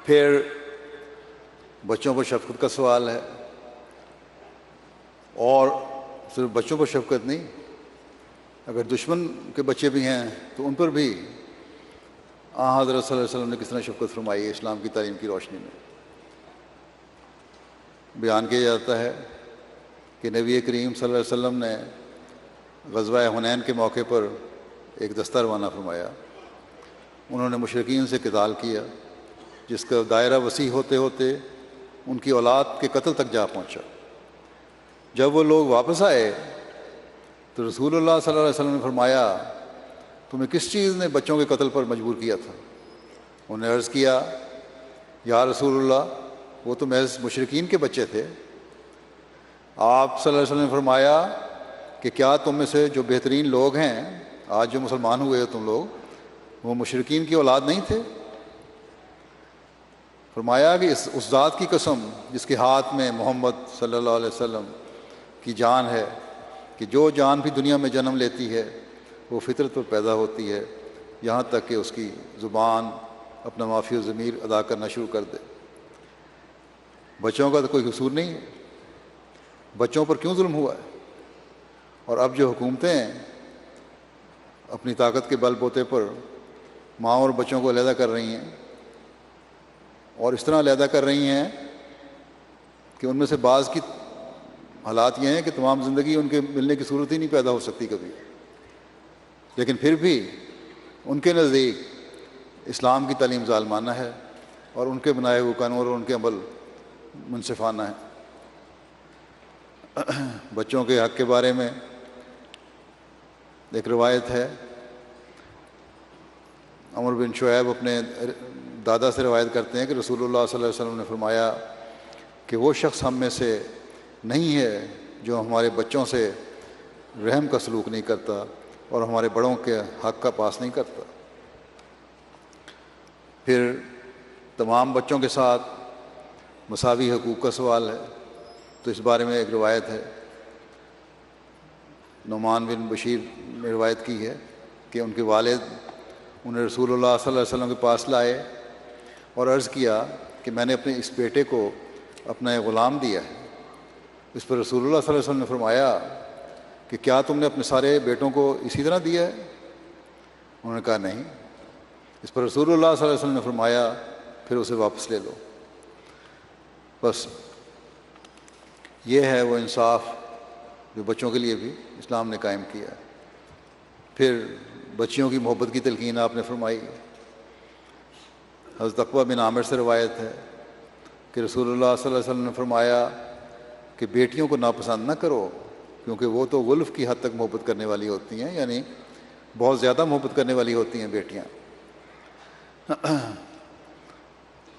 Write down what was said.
پھر بچوں پر شفقت کا سوال ہے، اور صرف بچوں پر شفقت نہیں، اگر دشمن کے بچے بھی ہیں تو ان پر بھی حضرت صلی اللہ علیہ وسلم نے کس طرح شفقت فرمائی ہے اسلام کی تعلیم کی روشنی میں۔ بیان کیا جاتا ہے کہ نبی کریم صلی اللہ علیہ وسلم نے غزوہ حنین کے موقع پر ایک دستہ روانہ فرمایا۔ انہوں نے مشرکین سے قتال کیا، جس کا دائرہ وسیع ہوتے ہوتے ان کی اولاد کے قتل تک جا پہنچا۔ جب وہ لوگ واپس آئے تو رسول اللہ صلی اللہ علیہ وسلم نے فرمایا، تمہیں کس چیز نے بچوں کے قتل پر مجبور کیا تھا؟ انہوں نے عرض کیا، یا رسول اللہ، وہ تو محض مشرکین کے بچے تھے۔ آپ صلی اللہ علیہ وسلم نے فرمایا کہ کیا تم میں سے جو بہترین لوگ ہیں آج جو مسلمان ہوئے ہو تم لوگ، وہ مشرکین کی اولاد نہیں تھے؟ فرمایا کہ اس ذات کی قسم جس کے ہاتھ میں محمد صلی اللہ علیہ وسلم کی جان ہے، کہ جو جان بھی دنیا میں جنم لیتی ہے وہ فطرت پر پیدا ہوتی ہے، یہاں تک کہ اس کی زبان اپنا مافی و ضمیر ادا کرنا شروع کر دے۔ بچوں کا تو کوئی قصور نہیں ہے، بچوں پر کیوں ظلم ہوا ہے؟ اور اب جو حکومتیں اپنی طاقت کے بل بوتے پر ماں اور بچوں کو علیحدہ کر رہی ہیں، اور اس طرح علیحدہ کر رہی ہیں کہ ان میں سے بعض کی حالات یہ ہیں کہ تمام زندگی ان کے ملنے کی صورت ہی نہیں پیدا ہو سکتی کبھی، لیکن پھر بھی ان کے نزدیک اسلام کی تعلیم ظالمانہ ہے اور ان کے بنائے ہوئے قانون اور ان کے عمل منصفانہ ہے۔ بچوں کے حق کے بارے میں ایک روایت ہے، عمر بن شعیب اپنے دادا سے روایت کرتے ہیں کہ رسول اللہ صلی اللہ علیہ وسلم نے فرمایا کہ وہ شخص ہم میں سے نہیں ہے جو ہمارے بچوں سے رحم کا سلوک نہیں کرتا اور ہمارے بڑوں کے حق کا پاس نہیں کرتا۔ پھر تمام بچوں کے ساتھ مساوی حقوق کا سوال ہے، تو اس بارے میں ایک روایت ہے، نعمان بن بشیر نے روایت کی ہے کہ ان کے والد انہیں رسول اللہ صلی اللہ علیہ وسلم کے پاس لائے اور عرض کیا کہ میں نے اپنے اس بیٹے کو اپنا ایک غلام دیا ہے۔ اس پر رسول اللہ صلی اللہ علیہ وسلم نے فرمایا کہ کیا تم نے اپنے سارے بیٹوں کو اسی طرح دیا ہے؟ انہوں نے کہا نہیں۔ اس پر رسول اللہ صلی اللہ علیہ وسلم نے فرمایا پھر اسے واپس لے لو۔ بس یہ ہے وہ انصاف جو بچوں کے لیے بھی اسلام نے قائم کیا ہے۔ پھر بچیوں کی محبت کی تلقین آپ نے فرمائی۔ حضرت عقبہ بن عامر سے روایت ہے کہ رسول اللہ صلی اللہ علیہ وسلم نے فرمایا کہ بیٹیوں کو ناپسند نہ کرو، کیونکہ وہ تو غلف کی حد تک محبت کرنے والی ہوتی ہیں، یعنی بہت زیادہ محبت کرنے والی ہوتی ہیں بیٹیاں۔